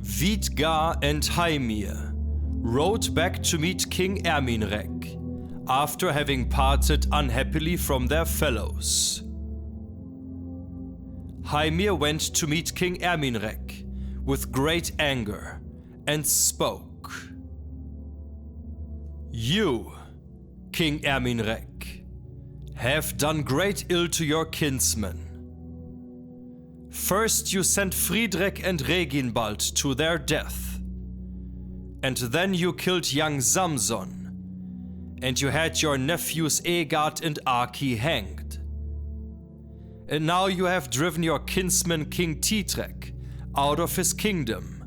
Vidgar and Heimir rode back to meet King Erminrek, after having parted unhappily from their fellows. Heimir went to meet King Erminrek with great anger and spoke. "You, King Erminrek, have done great ill to your kinsmen. First you sent Thidrek and Reginbald to their death, and then you killed young Samson, and you had your nephews Egard and Aki hanged. And now you have driven your kinsman King Thidrek out of his kingdom,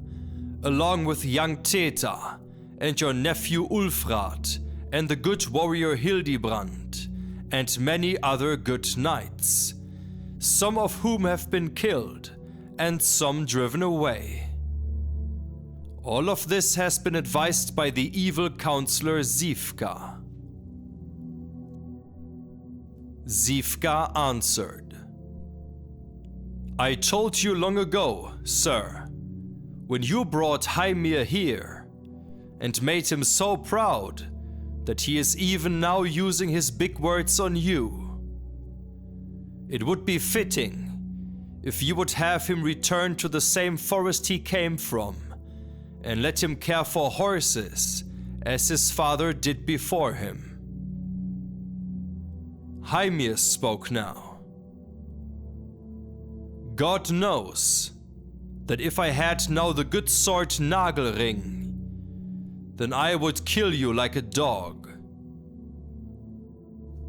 along with young Theta and your nephew Ulfrad and the good warrior Hildebrand and many other good knights, some of whom have been killed and some driven away. All of this has been advised by the evil counselor Sifka." Sifka answered, "I told you long ago, sir, when you brought Heimir here and made him so proud that he is even now using his big words on you. It would be fitting if you would have him return to the same forest he came from and let him care for horses as his father did before him." Heimir spoke now. "God knows that if I had now the good sword Nagelring, then I would kill you like a dog."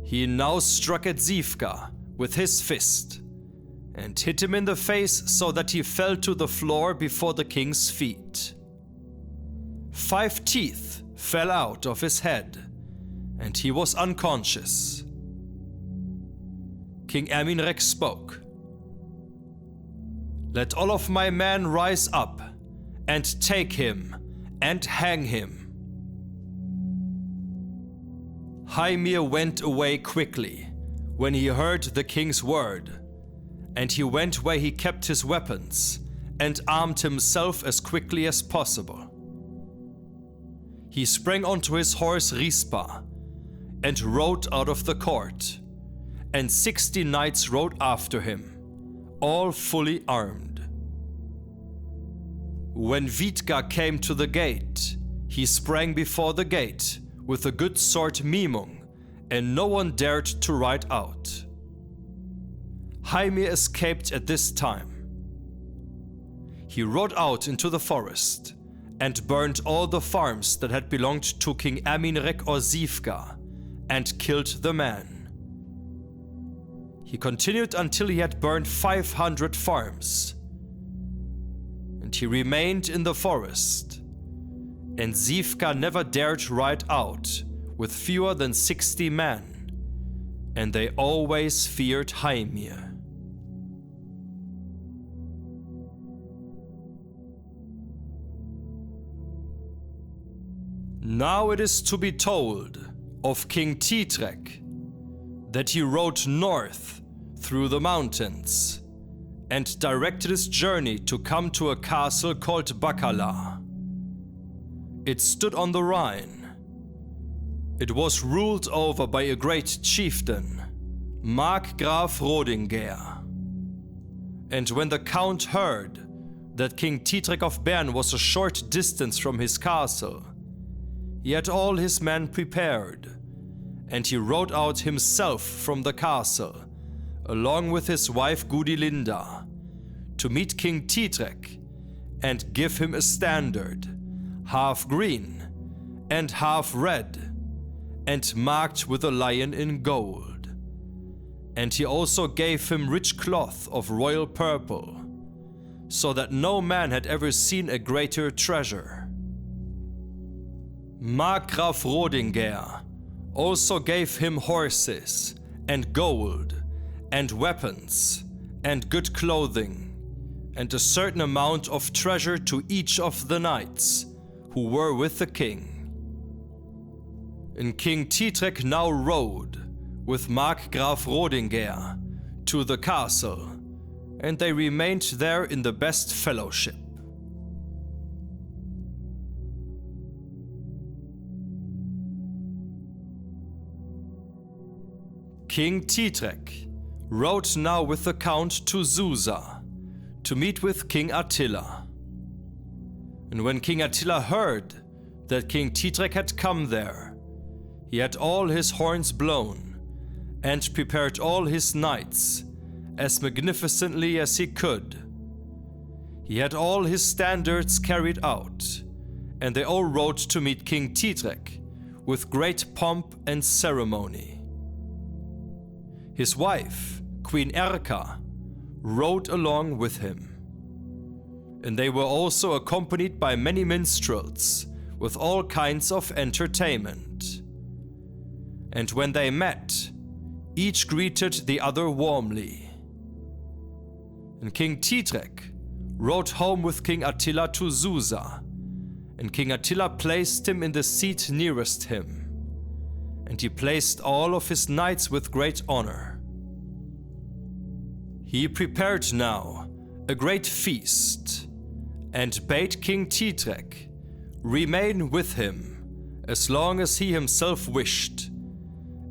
He now struck at Sifka with his fist and hit him in the face so that he fell to the floor before the king's feet. 5 teeth fell out of his head and he was unconscious. King Erminrek spoke. "Let all of my men rise up and take him and hang him." Heimir went away quickly when he heard the king's word, and he went where he kept his weapons and armed himself as quickly as possible. He sprang onto his horse Rispa and rode out of the court, and 60 knights rode after him, all fully armed. When Vidgar came to the gate, he sprang before the gate with the good sword Mimung, and no one dared to ride out. Heimir escaped at this time. He rode out into the forest and burned all the farms that had belonged to King Erminrek or Sifka, and killed the man. He continued until he had burned 500 farms. And he remained in the forest, and Sifka never dared ride out with fewer than 60 men, and they always feared Heimir. Now it is to be told of King Thidrek that he rode north through the mountains and directed his journey to come to a castle called Bakala. It stood on the Rhine. It was ruled over by a great chieftain, Margrave Rodingeir. And when the count heard that King Thidrek of Bern was a short distance from his castle, he had all his men prepared, and he rode out himself from the castle, along with his wife Gudilinda, to meet King Thidrek and give him a standard, half green and half red, and marked with a lion in gold. And he also gave him rich cloth of royal purple, so that no man had ever seen a greater treasure. Margrave Rodingeir also gave him horses and gold and weapons and good clothing, and a certain amount of treasure to each of the knights who were with the king. And King Thidrek now rode with Margrave Rodingeir to the castle, and they remained there in the best fellowship. King Thidrek rode now with the Count to Susa to meet with King Attila. And when King Attila heard that King Thidrek had come there, he had all his horns blown and prepared all his knights as magnificently as he could. He had all his standards carried out, and they all rode to meet King Thidrek with great pomp and ceremony. His wife, Queen Erka, rode along with him. And they were also accompanied by many minstrels with all kinds of entertainment. And when they met, each greeted the other warmly. And King Thidrek rode home with King Attila to Susa, and King Attila placed him in the seat nearest him, and he placed all of his knights with great honor. He prepared now a great feast, and bade King Thidrek remain with him as long as he himself wished,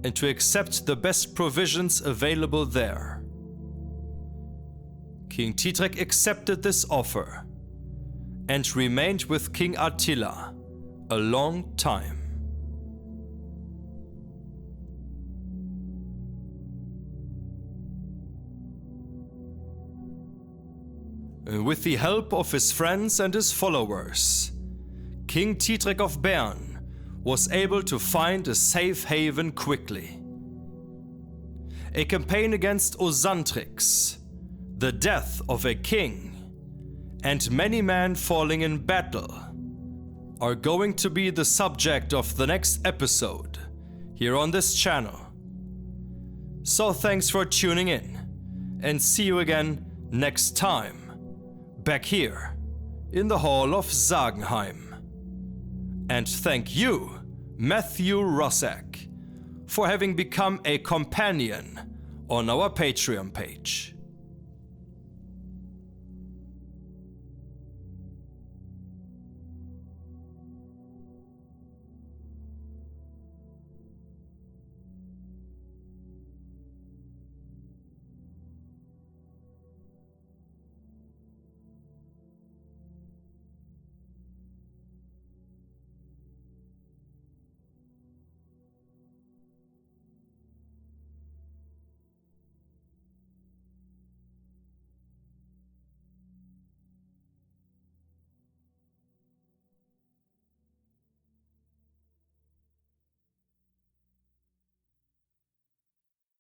and to accept the best provisions available there. King Thidrek accepted this offer, and remained with King Attila a long time. With the help of his friends and his followers, King Thidrek of Bern was able to find a safe haven quickly. A campaign against Osantrix, the death of a king, and many men falling in battle are going to be the subject of the next episode here on this channel. So thanks for tuning in, and see you again next time, back here in the Hall of Sagenheim. And thank you, Matthew Rossack, for having become a companion on our Patreon page.